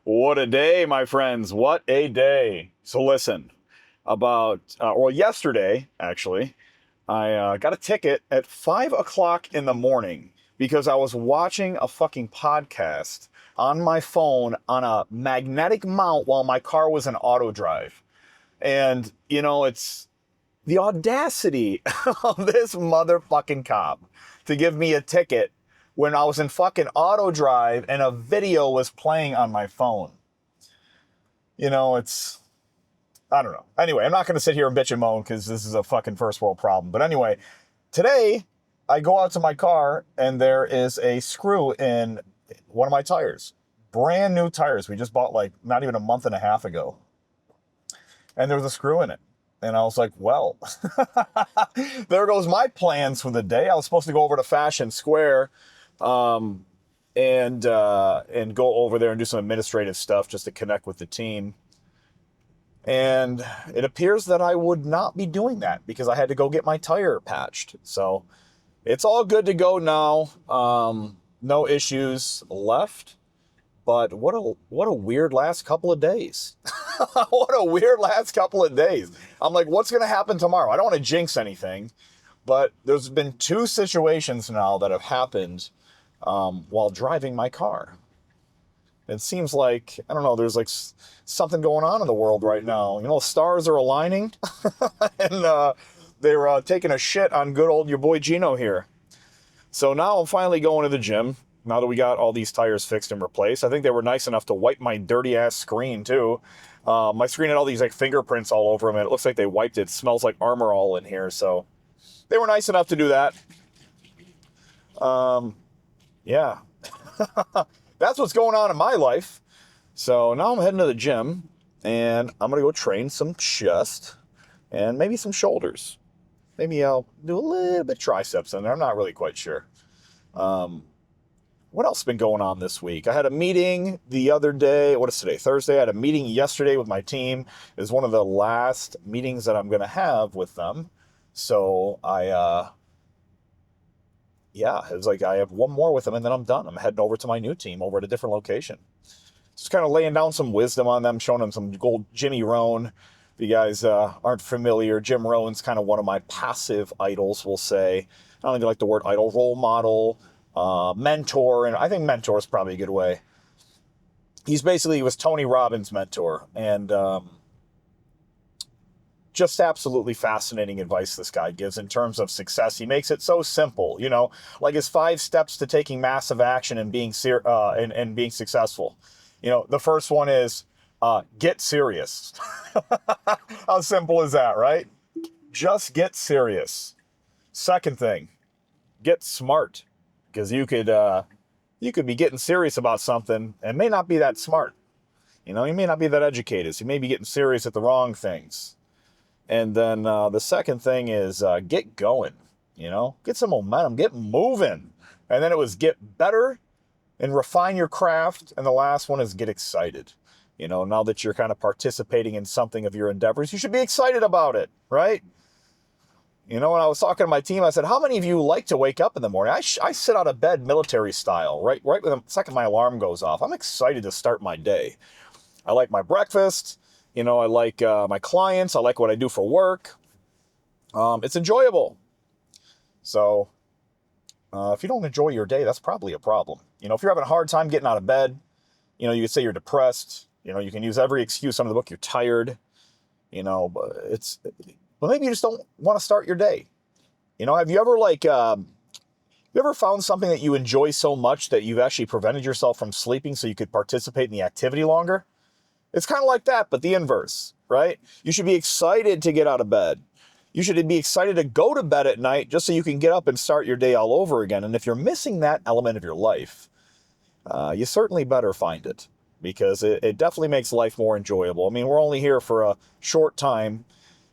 What a day, my friends. What a day. So listen, yesterday, actually, I got a ticket at 5 o'clock in the morning because I was watching a fucking podcast on my phone on a magnetic mount while my car was in auto drive. And, it's the audacity of this motherfucking cop to give me a ticket when I was in fucking auto drive and a video was playing on my phone. I don't know. Anyway, I'm not going to sit here and bitch and moan because this is a fucking first world problem. But anyway, today I go out to my car and there is a screw in one of my tires. Brand new tires. We just bought like not even a month and a half ago. And there was a screw in it. And I was like, well, there goes my plans for the day. I was supposed to go over to Fashion Square and go over there and do some administrative stuff just to connect with the team. And it appears that I would not be doing that because I had to go get my tire patched. So it's all good to go now. No issues left. But what a weird last couple of days. What a weird last couple of days. I'm like, what's going to happen tomorrow? I don't want to jinx anything, but there's been two situations now that have happened while driving my car. It seems like, I don't know, there's like something going on in the world right now. Stars are aligning and they're taking a shit on good old your boy Gino here. So now I'm finally going to the gym. Now that we got all these tires fixed and replaced. I think they were nice enough to wipe my dirty ass screen too. My screen had all these like fingerprints all over them and it looks like they wiped it. It smells like Armor All in here. So they were nice enough to do that. Yeah. That's what's going on in my life. So now I'm heading to the gym and I'm going to go train some chest and maybe some shoulders. Maybe I'll do a little bit triceps in there. I'm not really quite sure. What else has been going on this week? I had a meeting the other day. What is today? Thursday. I had a meeting yesterday with my team. It was one of the last meetings that I'm going to have with them. So it was like I have one more with them and then I'm done. I'm heading over to my new team over at a different location. Just kind of laying down some wisdom on them, showing them some gold Jimmy Rohn. If you guys aren't familiar, Jim Rohn's kind of one of my passive idols, we'll say. I don't even like the word idol, role model. Mentor, and I think mentor is probably a good way. He was Tony Robbins' mentor, and just absolutely fascinating advice this guy gives in terms of success. He makes it so simple, like his 5 steps to taking massive action and being and being successful. The first one is get serious. How simple is that, right? Just get serious. Second thing, get smart. Because you could be getting serious about something and may not be that smart. You may not be that educated. So you may be getting serious at the wrong things. And then the second thing is get going. Get some momentum, get moving. And then it was get better and refine your craft. And the last one is get excited. Now that you're kind of participating in something of your endeavors, you should be excited about it, right? When I was talking to my team, I said, how many of you like to wake up in the morning? I sit out of bed military style, right when the second my alarm goes off. I'm excited to start my day. I like my breakfast. I like my clients. I like what I do for work. It's enjoyable. So if you don't enjoy your day, that's probably a problem. If you're having a hard time getting out of bed, you could say you're depressed. You can use every excuse under the book. You're tired. But maybe you just don't want to start your day. Have you ever found something that you enjoy so much that you've actually prevented yourself from sleeping so you could participate in the activity longer? It's kind of like that, but the inverse, right? You should be excited to get out of bed. You should be excited to go to bed at night just so you can get up and start your day all over again. And if you're missing that element of your life, you certainly better find it because it definitely makes life more enjoyable. I mean, we're only here for a short time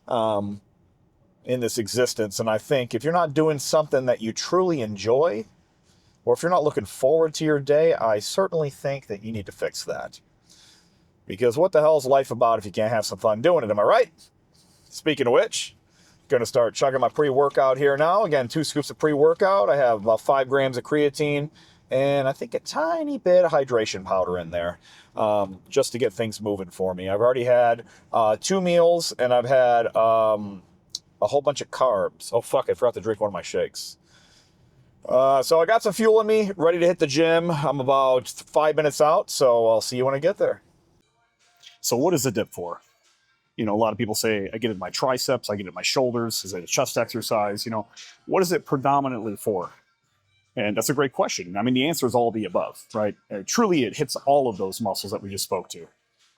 in this existence. And I think if you're not doing something that you truly enjoy, or if you're not looking forward to your day, I certainly think that you need to fix that. Because what the hell is life about if you can't have some fun doing it? Am I right? Speaking of which, going to start chugging my pre-workout here now. Again, 2 scoops of pre-workout. I have about 5 grams of creatine and I think a tiny bit of hydration powder in there, just to get things moving for me. I've already had 2 meals, and I've had a whole bunch of carbs. Oh, fuck, I forgot to drink one of my shakes. So I got some fuel in me, ready to hit the gym. I'm about 5 minutes out, so I'll see you when I get there. So what is a dip for? You know, a lot of people say, I get it in my triceps, I get it in my shoulders, is it a chest exercise? You know, what is it predominantly for? And that's a great question. I mean, the answer is all the above, right? Truly, it hits all of those muscles that we just spoke to.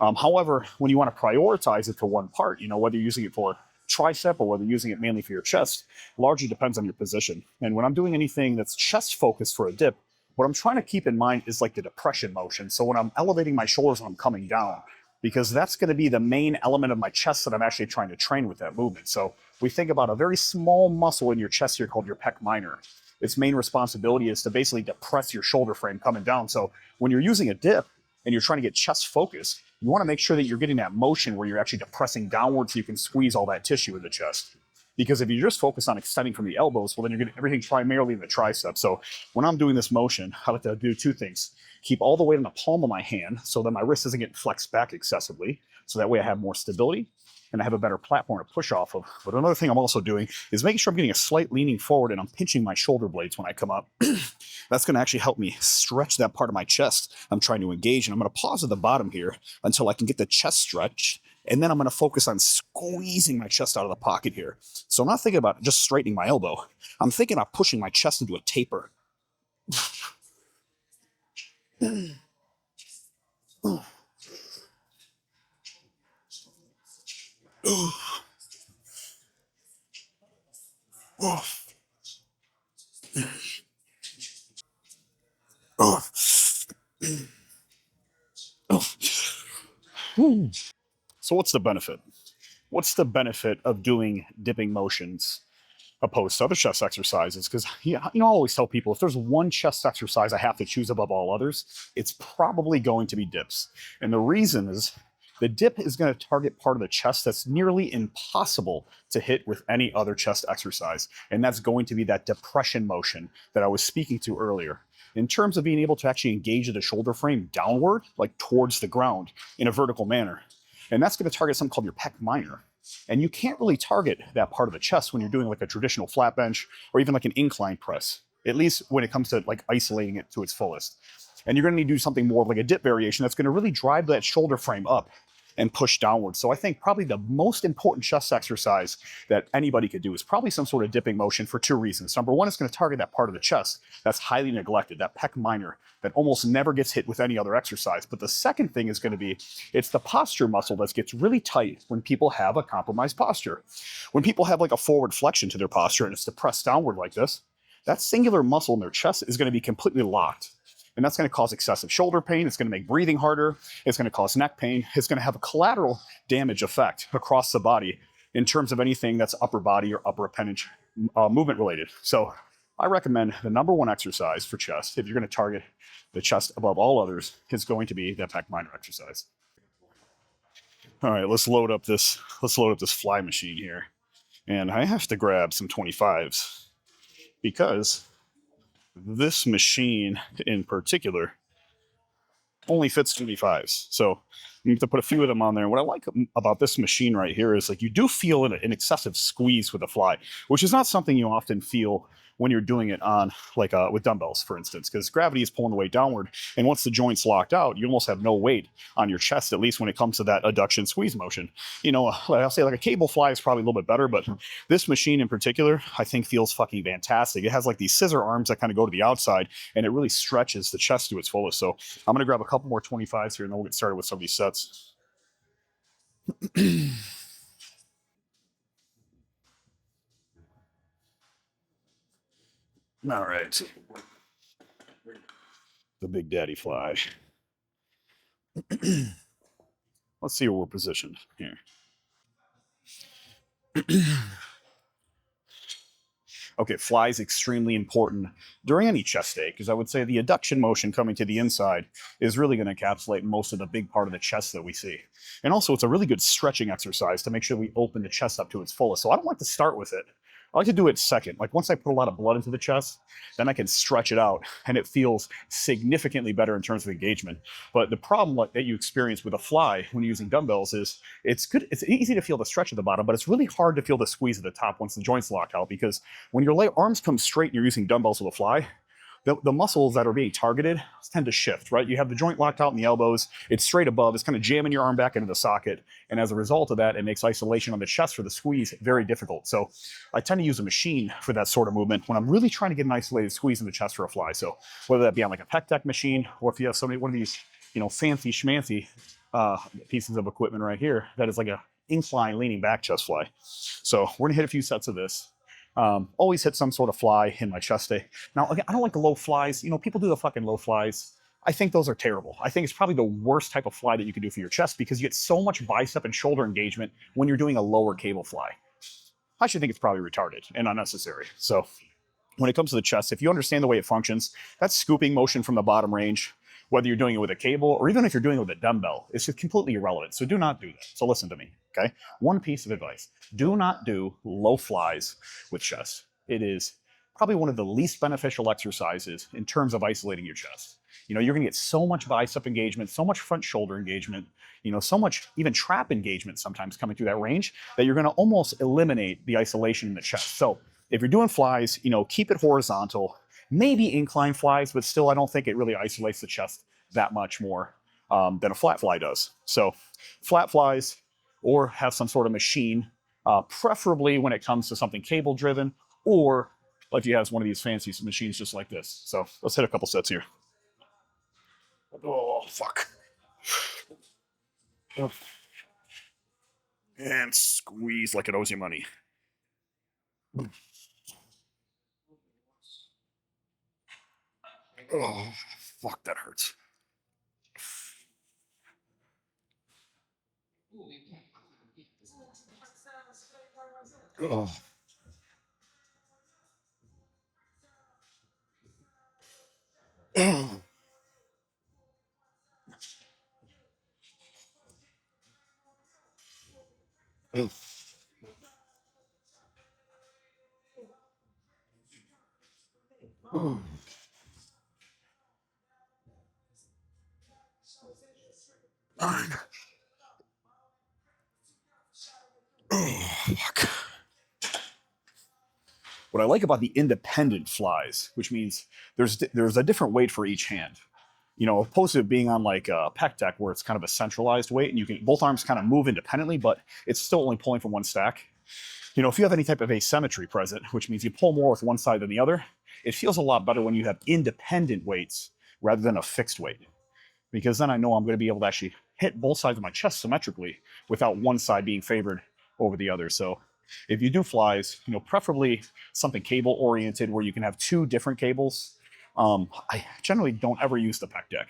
However, when you want to prioritize it to one part, you know, whether you're using it for tricep or whether you're using it mainly for your chest, largely depends on your position. And when I'm doing anything that's chest focused for a dip, what I'm trying to keep in mind is like the depression motion. So when I'm elevating my shoulders and I'm coming down, because that's going to be the main element of my chest that I'm actually trying to train with that movement. So we think about a very small muscle in your chest here called your pec minor. Its main responsibility is to basically depress your shoulder frame coming down. So when you're using a dip and you're trying to get chest focus, you want to make sure that you're getting that motion where you're actually depressing downward so you can squeeze all that tissue in the chest. Because if you just focus on extending from the elbows, well, then you're getting everything primarily in the tricep. So when I'm doing this motion, I like to do two things. Keep all the weight in the palm of my hand so that my wrist isn't getting flexed back excessively. So that way I have more stability and I have a better platform to push off of. But another thing I'm also doing is making sure I'm getting a slight leaning forward and I'm pinching my shoulder blades when I come up. That's going to actually help me stretch that part of my chest I'm trying to engage. And I'm going to pause at the bottom here until I can get the chest stretch. And then I'm going to focus on squeezing my chest out of the pocket here. So I'm not thinking about just straightening my elbow. I'm thinking about pushing my chest into a taper. So what's the benefit? What's the benefit of doing dipping motions opposed to other chest exercises? Because I always tell people if there's one chest exercise I have to choose above all others, it's probably going to be dips. And the reason is the dip is going to target part of the chest that's nearly impossible to hit with any other chest exercise. And that's going to be that depression motion that I was speaking to earlier. In terms of being able to actually engage the shoulder frame downward, like towards the ground in a vertical manner. And that's going to target something called your pec minor. And you can't really target that part of the chest when you're doing like a traditional flat bench or even like an incline press, at least when it comes to like isolating it to its fullest. And you're going to need to do something more like a dip variation that's going to really drive that shoulder frame up and push downward. So I think probably the most important chest exercise that anybody could do is probably some sort of dipping motion for two reasons. Number one, it's going to target that part of the chest that's highly neglected, that pec minor that almost never gets hit with any other exercise. But the second thing is going to be, it's the posture muscle that gets really tight when people have a compromised posture. When people have like a forward flexion to their posture and it's depressed downward like this, that singular muscle in their chest is going to be completely locked. And that's going to cause excessive shoulder pain. It's going to make breathing harder. It's going to cause neck pain. It's going to have a collateral damage effect across the body in terms of anything that's upper body or upper appendage movement related. So I recommend the number one exercise for chest, if you're going to target the chest above all others, is going to be that pec minor exercise. All right, let's load up this fly machine here. And I have to grab some 25s because this machine in particular only fits 25s. So you have to put a few of them on there. And what I like about this machine right here is like you do feel an excessive squeeze with the fly, which is not something you often feel when you're doing it on like with dumbbells, for instance, because gravity is pulling the weight downward. And once the joint's locked out, you almost have no weight on your chest, at least when it comes to that adduction squeeze motion. You know, I'll say like a cable fly is probably a little bit better, but this machine in particular, I think feels fucking fantastic. It has like these scissor arms that kind of go to the outside and it really stretches the chest to its fullest. So I'm going to grab a couple more 25s here and then we'll get started with some of these sets. All right. The Big Daddy fly. Let's see where we're positioned here. Okay, fly is extremely important during any chest day because I would say the adduction motion coming to the inside is really going to encapsulate most of the big part of the chest that we see. And also, it's a really good stretching exercise to make sure we open the chest up to its fullest. So I don't like to start with it I like to do it second. Like once I put a lot of blood into the chest, then I can stretch it out and it feels significantly better in terms of engagement. But the problem that you experience with a fly when you're using dumbbells is it's good. It's easy to feel the stretch at the bottom, but it's really hard to feel the squeeze at the top once the joints lock out, because when your arms come straight and you're using dumbbells with a fly, the muscles that are being targeted tend to shift, right? You have the joint locked out in the elbows, it's straight above, it's kind of jamming your arm back into the socket. And as a result of that, it makes isolation on the chest for the squeeze very difficult. So I tend to use a machine for that sort of movement when I'm really trying to get an isolated squeeze in the chest for a fly. So whether that be on like a pec deck machine, or if you have one of these, fancy schmancy pieces of equipment right here, that is like a incline leaning back chest fly. So we're gonna hit a few sets of this. Always hit some sort of fly in my chest day. Now, again, I don't like the low flies. People do the fucking low flies. I think those are terrible. I think it's probably the worst type of fly that you can do for your chest, because you get so much bicep and shoulder engagement when you're doing a lower cable fly. I should think it's probably retarded and unnecessary. So when it comes to the chest, if you understand the way it functions, that scooping motion from the bottom range, whether you're doing it with a cable or even if you're doing it with a dumbbell, it's just completely irrelevant. So do not do that. So listen to me, okay? One piece of advice: do not do low flies with chest. It is probably one of the least beneficial exercises in terms of isolating your chest. You're gonna get so much bicep engagement, so much front shoulder engagement, so much even trap engagement sometimes coming through that range, that you're gonna almost eliminate the isolation in the chest. So if you're doing flies, keep it horizontal. Maybe incline flies, but still I don't think it really isolates the chest that much more than a flat fly does. So flat flies, or have some sort of machine, preferably when it comes to something cable driven, or if you have one of these fancy machines just like this. So let's hit a couple sets here. Oh, fuck. And squeeze like it owes you money. Oh, fuck, that hurts. Oh. Oh. Oh. Oh. Oh, fuck. What I like about the independent flies, which means there's a different weight for each hand, opposed to being on like a pec deck where it's kind of a centralized weight and you can both arms kind of move independently, but it's still only pulling from one stack. If you have any type of asymmetry present, which means you pull more with one side than the other, it feels a lot better when you have independent weights rather than a fixed weight, because then I know I'm going to be able to actually hit both sides of my chest symmetrically without one side being favored over the other. So if you do flies, preferably something cable oriented where you can have two different cables. I generally don't ever use the pec deck.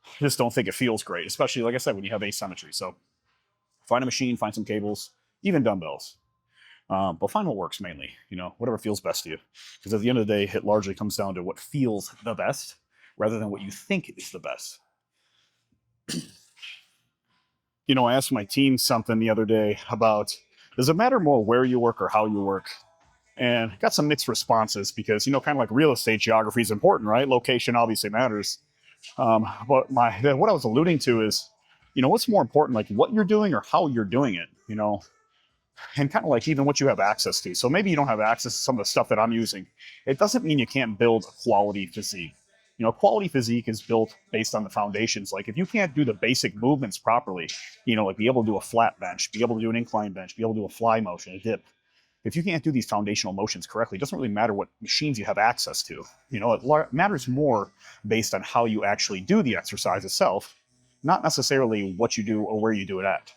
I just don't think it feels great, especially, like I said, when you have asymmetry. So find a machine, find some cables, even dumbbells. But find what works mainly, whatever feels best to you. Because at the end of the day, it largely comes down to what feels the best rather than what you think is the best. I asked my team something the other day about, does it matter more where you work or how you work? And got some mixed responses because, kind of like real estate, geography is important, right? Location obviously matters. But what I was alluding to is, what's more important, like what you're doing or how you're doing it, and kind of like even what you have access to. So maybe you don't have access to some of the stuff that I'm using. It doesn't mean you can't build a quality physique. Quality physique is built based on the foundations. Like if you can't do the basic movements properly, like be able to do a flat bench, be able to do an incline bench, be able to do a fly motion, a dip. If you can't do these foundational motions correctly, it doesn't really matter what machines you have access to. It matters more based on how you actually do the exercise itself, not necessarily what you do or where you do it at.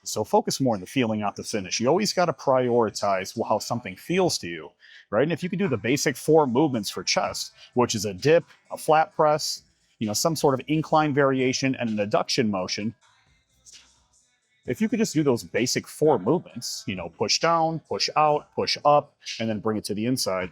So focus more on the feeling, not the finish. You always got to prioritize how something feels to you, right? And if you can do the basic 4 movements for chest, which is a dip, a flat press, some sort of incline variation and an adduction motion, if you could just do those basic 4 movements, push down, push out, push up, and then bring it to the inside,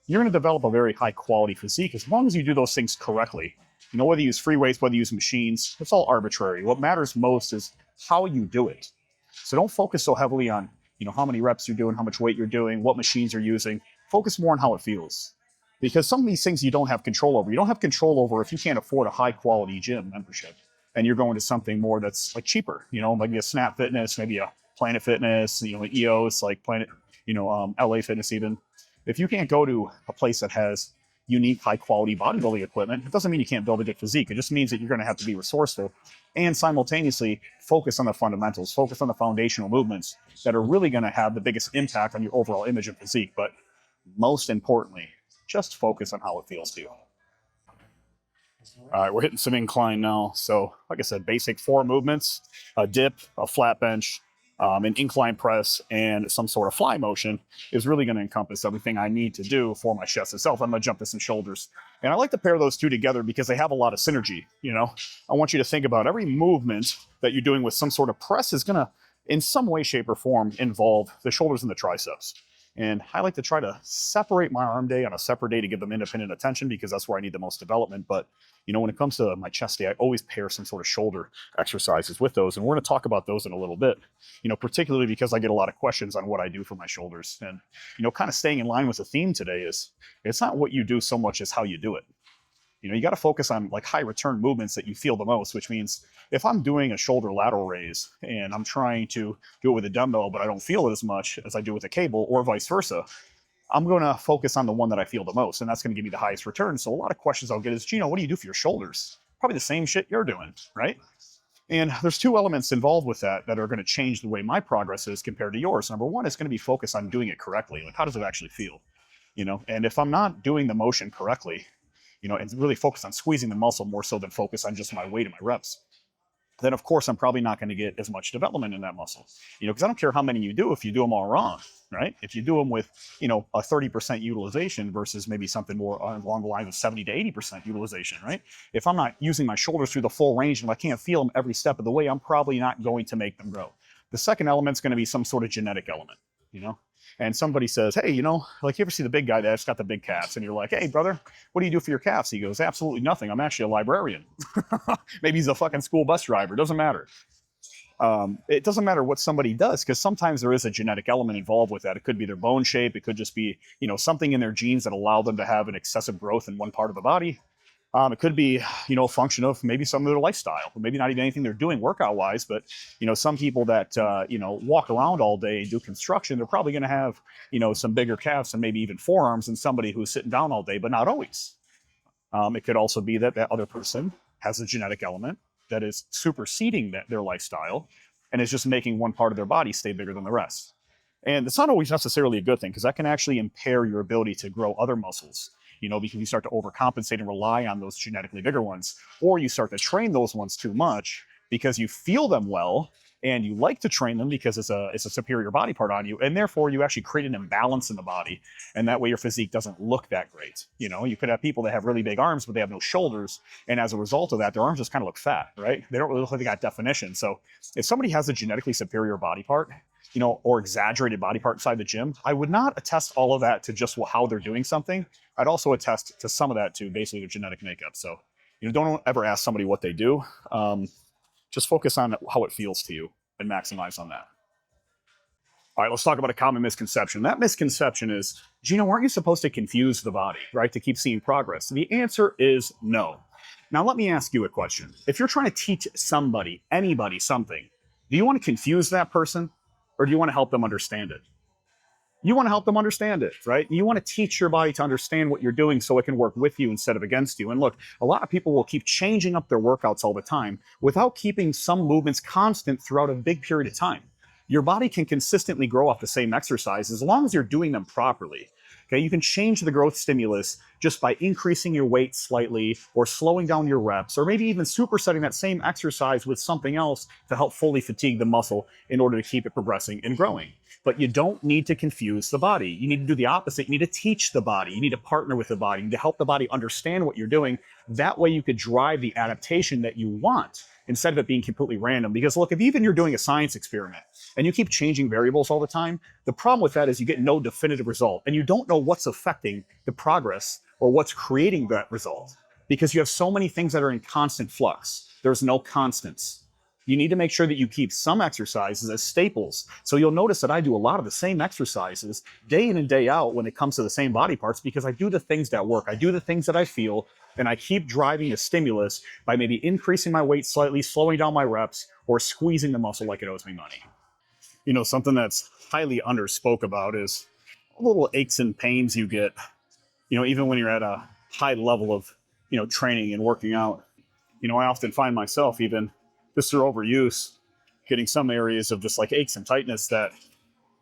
you're going to develop a very high quality physique as long as you do those things correctly. Whether you use free weights, whether you use machines, it's all arbitrary. What matters most is how you do it. So don't focus so heavily on how many reps you're doing, how much weight you're doing, what machines you're using. Focus more on how it feels. Because some of these things you don't have control over. You don't have control over if you can't afford a high quality gym membership and you're going to something more that's like cheaper, maybe a Snap Fitness, maybe a Planet Fitness, EOS, like Planet, LA Fitness even. If you can't go to a place that has unique, high quality bodybuilding equipment, it doesn't mean you can't build a good physique. It just means that you're going to have to be resourceful and simultaneously focus on the fundamentals, focus on the foundational movements that are really going to have the biggest impact on your overall image and physique. But most importantly, just focus on how it feels to you. All right, we're hitting some incline now. So like I said, basic 4 movements, a dip, a flat bench, an incline press, and some sort of fly motion is really going to encompass everything I need to do for my chest itself. I'm going to jump this in shoulders. And I like to pair those two together because they have a lot of synergy. I want you to think about every movement that you're doing with some sort of press is going to, in some way, shape, or form, involve the shoulders and the triceps. And I like to try to separate my arm day on a separate day to give them independent attention because that's where I need the most development. But, when it comes to my chest day, I always pair some sort of shoulder exercises with those. And we're going to talk about those in a little bit, particularly because I get a lot of questions on what I do for my shoulders. And, kind of staying in line with the theme today is it's not what you do so much as how you do it. You got to focus on like high return movements that you feel the most, which means if I'm doing a shoulder lateral raise and I'm trying to do it with a dumbbell, but I don't feel it as much as I do with a cable or vice versa, I'm going to focus on the one that I feel the most. And that's going to give me the highest return. So a lot of questions I'll get is, Gino, what do you do for your shoulders? Probably the same shit you're doing, right? And there's 2 elements involved with that are going to change the way my progress is compared to yours. Number one is going to be focused on doing it correctly. Like, how does it actually feel? And if I'm not doing the motion correctly, and really focus on squeezing the muscle more so than focus on just my weight and my reps, then of course I'm probably not going to get as much development in that muscle. Because I don't care how many you do if you do them all wrong, right? If you do them with, a 30% utilization versus maybe something more along the lines of 70 to 80% utilization, right? If I'm not using my shoulders through the full range and I can't feel them every step of the way, I'm probably not going to make them grow. The second element is going to be some sort of genetic element, And somebody says, hey, like you ever see the big guy that's got the big calves? And you're like, hey, brother, what do you do for your calves? He goes, absolutely nothing. I'm actually a librarian. Maybe he's a fucking school bus driver. Doesn't matter. It doesn't matter what somebody does because sometimes there is a genetic element involved with that. It could be their bone shape. It could just be, something in their genes that allow them to have an excessive growth in one part of the body. It could be, a function of maybe some of their lifestyle, maybe not even anything they're doing workout wise, but, some people that, walk around all day and do construction, they're probably going to have, some bigger calves and maybe even forearms than somebody who's sitting down all day, but not always. It could also be that other person has a genetic element that is superseding their lifestyle and is just making one part of their body stay bigger than the rest. And it's not always necessarily a good thing because that can actually impair your ability to grow other muscles. Because you start to overcompensate and rely on those genetically bigger ones, or you start to train those ones too much because you feel them well and you like to train them because it's a superior body part on you, and therefore you actually create an imbalance in the body, and that way your physique doesn't look that great. You could have people that have really big arms but they have no shoulders, and as a result of that, their arms just kind of look fat, right? They don't really look like they got definition. So if somebody has a genetically superior body part, or exaggerated body part inside the gym, I would not attest all of that to just how they're doing something. I'd also attest to some of that to basically their genetic makeup. So, don't ever ask somebody what they do. Just focus on how it feels to you and maximize on that. All right, let's talk about a common misconception. That misconception is, Gino, aren't you supposed to confuse the body, right, to keep seeing progress? The answer is no. Now, let me ask you a question. If you're trying to teach somebody, anybody, something, do you want to confuse that person or do you want to help them understand it? You want to help them understand it, right? You want to teach your body to understand what you're doing so it can work with you instead of against you. And look, a lot of people will keep changing up their workouts all the time without keeping some movements constant throughout a big period of time. Your body can consistently grow off the same exercise as long as you're doing them properly. Okay, you can change the growth stimulus just by increasing your weight slightly or slowing down your reps, or maybe even supersetting that same exercise with something else to help fully fatigue the muscle in order to keep it progressing and growing. But you don't need to confuse the body. You need to do the opposite. You need to teach the body. You need to partner with the body. You need to help the body understand what you're doing. That way you could drive the adaptation that you want instead of it being completely random. Because look, if even you're doing a science experiment and you keep changing variables all the time, the problem with that is you get no definitive result and you don't know what's affecting the progress or what's creating that result because you have so many things that are in constant flux. There's no constants. you need to make sure that you keep some exercises as staples. So you'll notice that I do a lot of the same exercises day in and day out when it comes to the same body parts, because I do the things that work. I do the things that I feel, and I keep driving a stimulus by maybe increasing my weight slightly, slowing down my reps, or squeezing the muscle like it owes me money. You know, something that's highly underspoke about is little aches and pains you get, you know, even when you're at a high level of, you know, training and working out. You know, I often find myself, even just through overuse, getting some areas of just like aches and tightness that,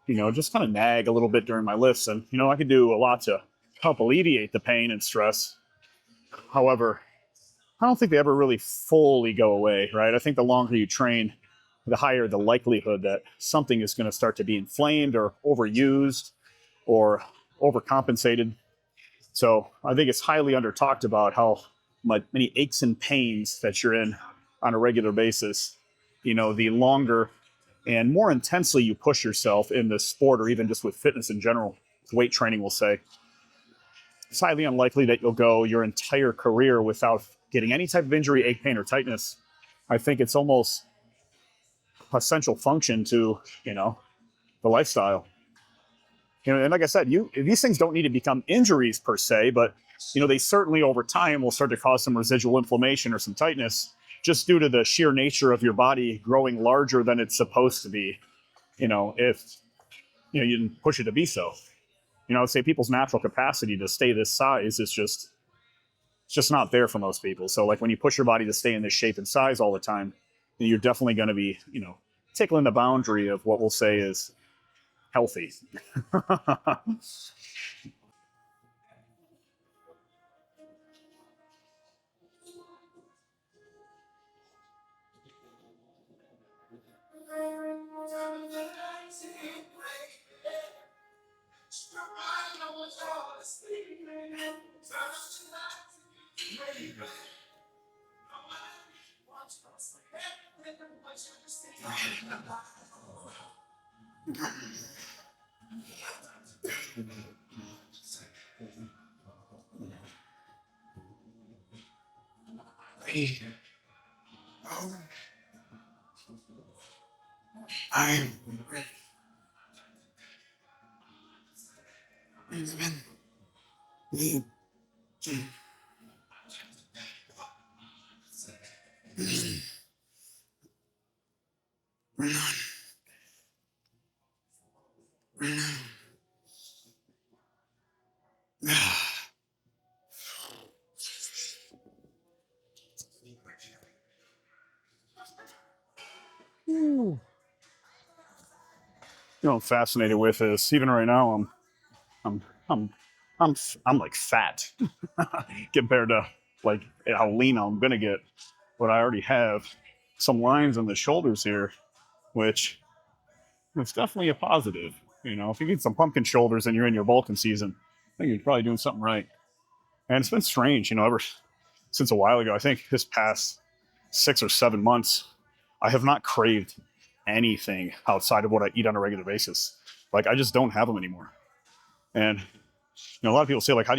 you know, just kind of nag a little bit during my lifts. And, you know, I could do a lot to help alleviate the pain and stress. However, I don't think they ever really fully go away, right? I think the longer you train, the higher the likelihood that something is going to start to be inflamed or overused or overcompensated. So I think it's highly under talked about how many aches and pains that you're in on a regular basis. You know, the longer and more intensely you push yourself in this sport, or even just with fitness in general, weight training will say, it's highly unlikely that you'll go your entire career without getting any type of injury, ache, pain, or tightness. I think it's almost essential function to, you know, the lifestyle. You know, and like I said, these things don't need to become injuries per se, but, you know, they certainly over time will start to cause some residual inflammation or some tightness, just due to the sheer nature of your body growing larger than it's supposed to be. You know, if, you know, you didn't push it to be so. You know, I would say people's natural capacity to stay this size is just, it's just not there for most people. So like when you push your body to stay in this shape and size all the time, you're definitely going to be, you know, tickling the boundary of what we'll say is healthy. I'm You know, I'm fascinated with is even right now, I'm, I'm, I'm like fat compared to like how lean I'm gonna get. But I already have some lines on the shoulders here, which is definitely a positive. You know, if you get some pumpkin shoulders and you're in your bulking season, I think you're probably doing something right. And it's been strange, you know, ever since a while ago. I think this past 6 or 7 months, I have not craved anything outside of what I eat on a regular basis. Like I just don't have them anymore. And you know, a lot of people say like, what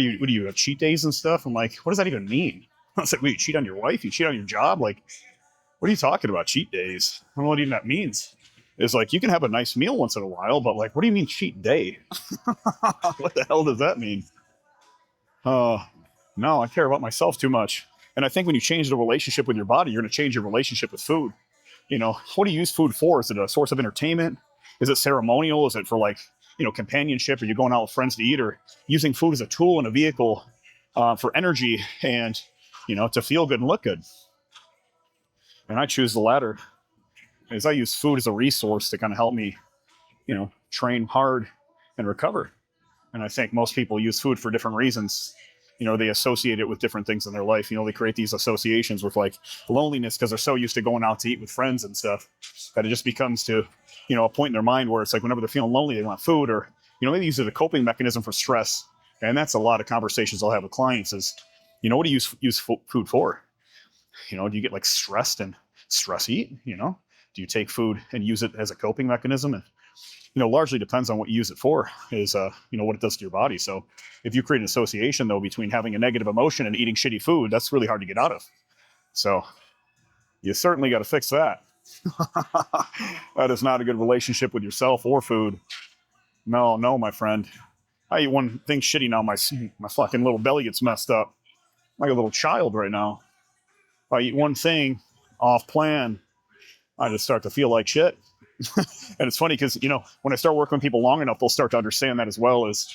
do you have cheat days and stuff? I'm like, what does that even mean? I was like, wait, you cheat on your wife? You cheat on your job? Like, what are you talking about? Cheat days? I don't know what even that means. It's like, you can have a nice meal once in a while, but like, what do you mean cheat day? What the hell does that mean? No, I care about myself too much. And I think when you change the relationship with your body, you're going to change your relationship with food. You know, what do you use food for? Is it a source of entertainment? Is it ceremonial? Is it for like, you know, companionship? Are you going out with friends to eat, or using food as a tool and a vehicle for energy and, you know, to feel good and look good? And I choose the latter, as I use food as a resource to kind of help me, you know, train hard and recover. And I think most people use food for different reasons. You know, they associate it with different things in their life. You know, they create these associations with like loneliness because they're so used to going out to eat with friends and stuff that it just becomes to, you know, a point in their mind where it's like whenever they're feeling lonely, they want food, or, you know, maybe use it as a coping mechanism for stress. And that's a lot of conversations I'll have with clients is, you know, what do you use food for? You know, do you get like stressed and stress eat? You know, do you take food and use it as a coping mechanism? And, you know, largely depends on what you use it for, is, you know, what it does to your body. So if you create an association, though, between having a negative emotion and eating shitty food, that's really hard to get out of. So You certainly got to fix that. That is not a good relationship with yourself or food. No, my friend. I eat one thing shitty now, my fucking little belly gets messed up. I'm like a little child right now. If I eat one thing off plan, I just start to feel like shit. And it's funny because, when I start working with people long enough, they'll start to understand that as well. As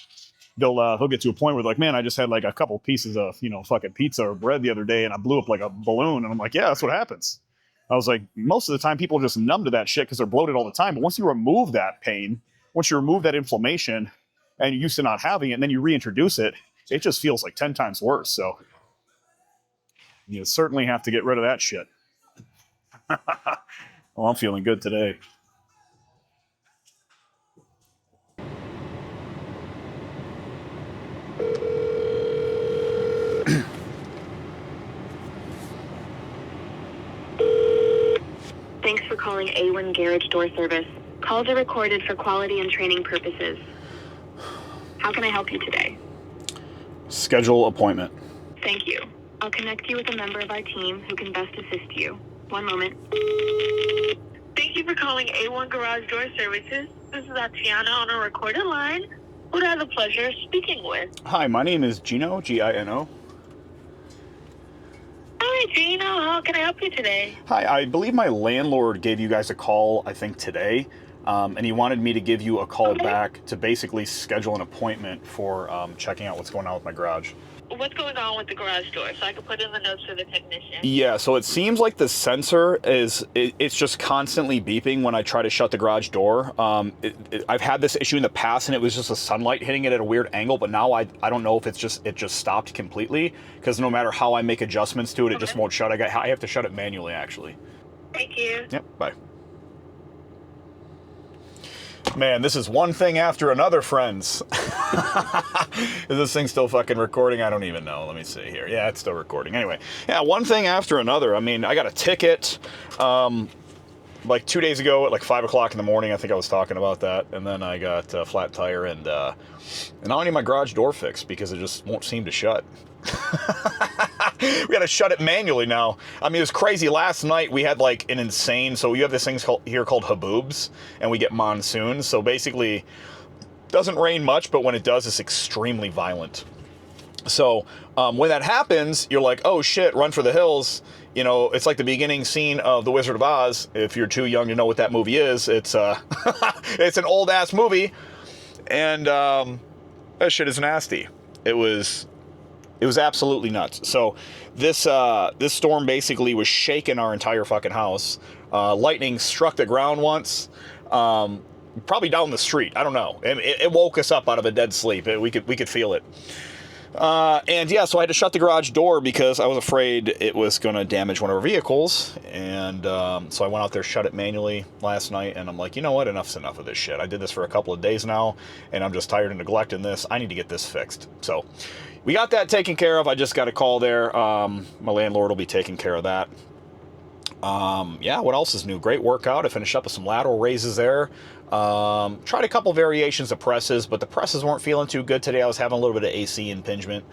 they'll get to a point where they're like, man, I just had like a couple pieces of, fucking pizza or bread the other day and I blew up like a balloon. And I'm like, yeah, that's what happens. I was like, most of the time people are just numb to that shit because they're bloated all the time. But once you remove that pain, once you remove that inflammation and you're used to not having it, and then you reintroduce it, it just feels like 10 times worse. So you certainly have to get rid of that shit. Well, I'm feeling good today. Thanks for calling A1 Garage Door Service. Calls are recorded for quality and training purposes. How can I help you today? Schedule appointment. Thank you. I'll connect you with a member of our team who can best assist you. One moment. Thank you for calling A1 Garage Door Services. This is Atiana on a recorded line. Who do I have the pleasure of speaking with? Hi, my name is Gino, Gino. Hi, Gino. How can I help you today? Hi, I believe my landlord gave you guys a call, I think today, and he wanted me to give you a call back to basically schedule an appointment for checking out what's going on with my garage. What's going on with the garage door so I can put in the notes for the technician? Yeah, so it seems like the sensor it's just constantly beeping when I try to shut the garage door. I've had this issue in the past and it was just the sunlight hitting it at a weird angle, but now I don't know if it just stopped completely, because no matter how I make adjustments to it, it just won't shut. I have to shut it manually, actually. Thank you. Yep, bye. Man, this is one thing after another, friends. Is this thing still fucking recording? I don't even know. Let me see here. Yeah, it's still recording. Anyway, yeah, one thing after another. I mean, I got a ticket like 2 days ago at like 5 o'clock in the morning. I think I was talking about that. And then I got a flat tire and now I need my garage door fixed because it just won't seem to shut. We got to shut it manually now. I mean, it was crazy. Last night we had like an insane, so you have this thing here called haboobs, and we get monsoons. So basically, doesn't rain much, but when it does, it's extremely violent. So when that happens, you're like, oh shit, run for the hills. It's like the beginning scene of The Wizard of Oz. If you're too young to know what that movie is, it's it's an old ass movie, and that shit is nasty. It was absolutely nuts. So this storm basically was shaking our entire fucking house. Lightning struck the ground once, probably down the street. I don't know. It woke us up out of a dead sleep. We could feel it. And yeah, so I had to shut the garage door because I was afraid it was going to damage one of our vehicles. And so I went out there, shut it manually last night, and I'm like, you know what? Enough's enough of this shit. I did this for a couple of days now, and I'm just tired of neglecting this. I need to get this fixed. So we got that taken care of. I just got a call there. My landlord will be taking care of that. Yeah, what else is new? Great workout. I finished up with some lateral raises there. Tried a couple variations of presses, but the presses weren't feeling too good today. I was having a little bit of AC impingement.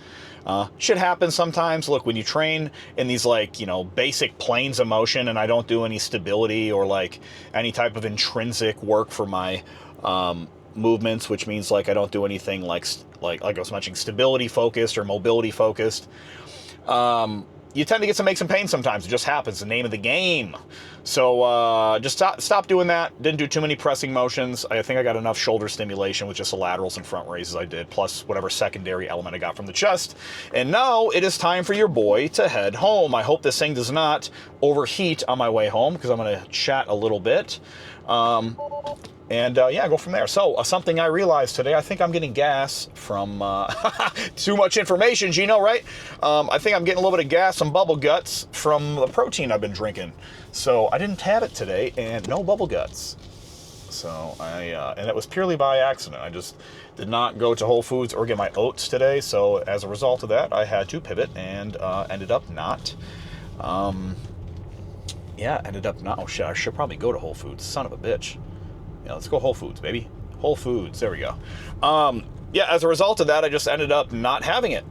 Shit happens sometimes. Look, when you train in these basic planes of motion, and I don't do any stability or like any type of intrinsic work for my movements, which means like I don't do anything like I was mentioning stability focused or mobility focused. You tend to make some pain sometimes. It just happens. The name of the game. So just stop doing that. Didn't do too many pressing motions. I think I got enough shoulder stimulation with just the laterals and front raises I did, plus whatever secondary element I got from the chest. And now it is time for your boy to head home. I hope this thing does not overheat on my way home, because I'm going to chat a little bit. Yeah, go from there. So something I realized today, I think I'm getting gas from too much information, Gino, right? I think I'm getting a little bit of gas, some bubble guts from the protein I've been drinking. So I didn't have it today, and no bubble guts. So and it was purely by accident. I just did not go to Whole Foods or get my oats today. So as a result of that, I had to pivot and ended up not. Oh shit, I should probably go to Whole Foods. Son of a bitch. Yeah, let's go Whole Foods, baby. Whole Foods, there we go. Yeah, as a result of that, I just ended up not having it.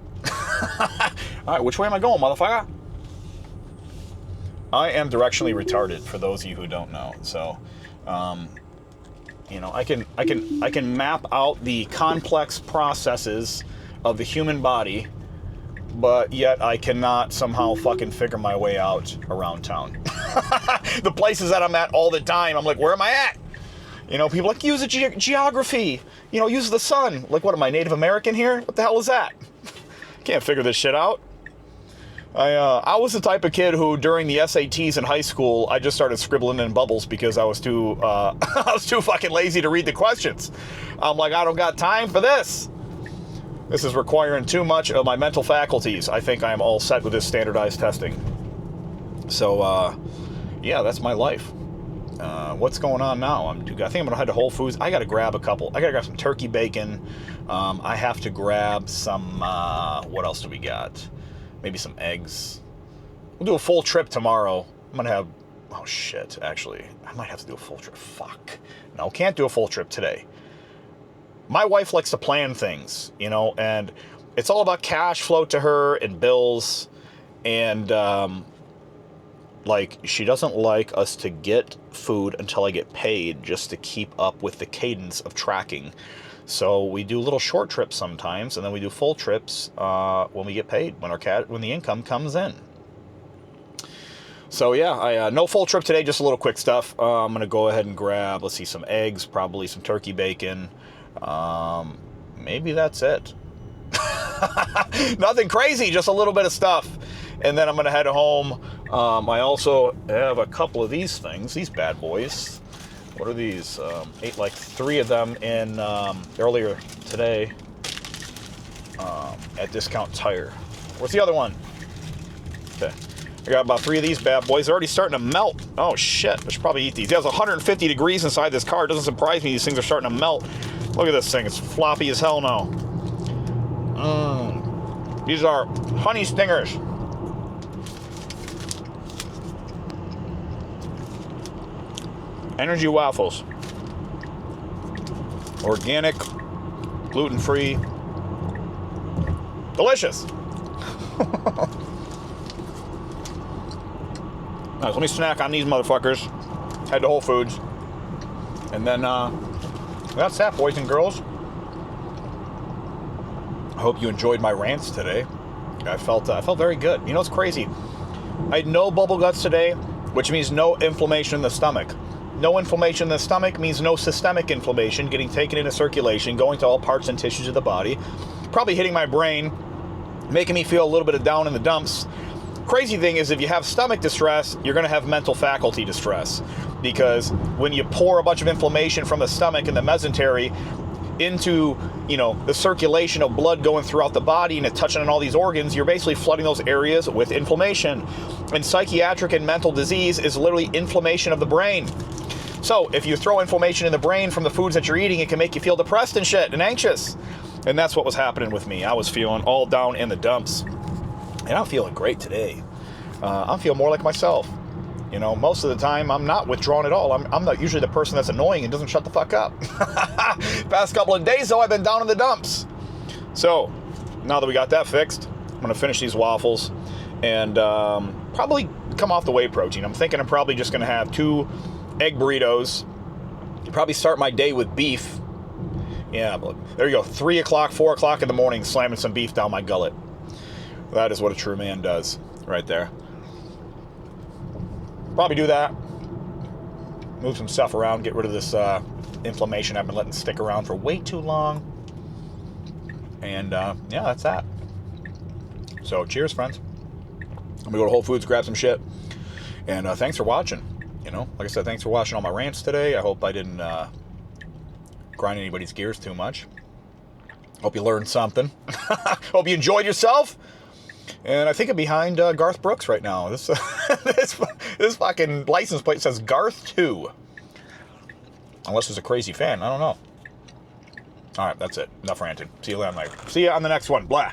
All right, which way am I going, motherfucker? I am directionally retarded, for those of you who don't know. So, you know, I can map out the complex processes of the human body, but yet I cannot somehow fucking figure my way out around town. The places that I'm at all the time, I'm like, where am I at? You know, people are like, use a geography. You know, use the sun. Like, what am I, Native American here? What the hell is that? Can't figure this shit out. I was the type of kid who, during the SATs in high school, I just started scribbling in bubbles because I was too I was too fucking lazy to read the questions. I'm like, I don't got time for this. This is requiring too much of my mental faculties. I think I am all set with this standardized testing. So, yeah, that's my life. What's going on now? I think I'm gonna head to Whole Foods. I gotta grab a couple. I gotta grab some turkey bacon. I have to grab some. What else do we got? Maybe some eggs. We'll do a full trip tomorrow. I'm gonna have. Oh shit! Actually, I might have to do a full trip. Fuck. No, can't do a full trip today. My wife likes to plan things, you know, and it's all about cash flow to her and bills, and like, she doesn't like us to get food until I get paid, just to keep up with the cadence of tracking. So we do little short trips sometimes, and then we do full trips when we get paid, when the income comes in. So yeah, no full trip today, just a little quick stuff. I'm gonna go ahead and grab, let's see, some eggs, probably some turkey bacon. Maybe that's it. Nothing crazy, just a little bit of stuff. And then I'm gonna head home. I also have a couple of these things, these bad boys. What are these? Ate like 3 of them in earlier today at Discount Tire. Where's the other one? Okay, I got about 3 of these bad boys. They're already starting to melt. Oh shit, I should probably eat these. Yeah, it's 150 degrees inside this car. It doesn't surprise me these things are starting to melt. Look at this thing, it's floppy as hell now. These are honey stingers. Energy waffles. Organic, gluten-free, delicious. Nice, let me snack on these motherfuckers. Head to Whole Foods. And then, that's that, boys and girls. I hope you enjoyed my rants today. I felt very good. You know, it's crazy. I had no bubble guts today, which means no inflammation in the stomach. No inflammation in the stomach means no systemic inflammation getting taken into circulation, going to all parts and tissues of the body, probably hitting my brain, making me feel a little bit of down in the dumps. Crazy thing is, if you have stomach distress, you're going to have mental faculty distress, because when you pour a bunch of inflammation from the stomach and the mesentery into, you know, the circulation of blood going throughout the body and it touching on all these organs, you're basically flooding those areas with inflammation. And psychiatric and mental disease is literally inflammation of the brain. So if you throw inflammation in the brain from the foods that you're eating, it can make you feel depressed and shit and anxious. And that's what was happening with me. I was feeling all down in the dumps. And I'm feeling great today. I'm feeling more like myself. You know, most of the time I'm not withdrawn at all. I'm not usually the person that's annoying and doesn't shut the fuck up. Past couple of days though, I've been down in the dumps. So now that we got that fixed, I'm gonna finish these waffles and probably come off the whey protein. I'm thinking I'm probably just gonna have 2 egg burritos. Probably start my day with beef. Yeah, but there you go. 3 o'clock, 4 o'clock in the morning, slamming some beef down my gullet. That is what a true man does, right there. Probably do that. Move some stuff around, get rid of this inflammation I've been letting stick around for way too long. And yeah, that's that. So cheers, friends. I'm gonna go to Whole Foods, grab some shit. And thanks for watching. You know, like I said, thanks for watching all my rants today. I hope I didn't grind anybody's gears too much. Hope you learned something. Hope you enjoyed yourself. And I think I'm behind Garth Brooks right now. This this fucking license plate says Garth 2. Unless there's a crazy fan. I don't know. All right, that's it. Enough ranting. See you later. See you on the next one. Blah.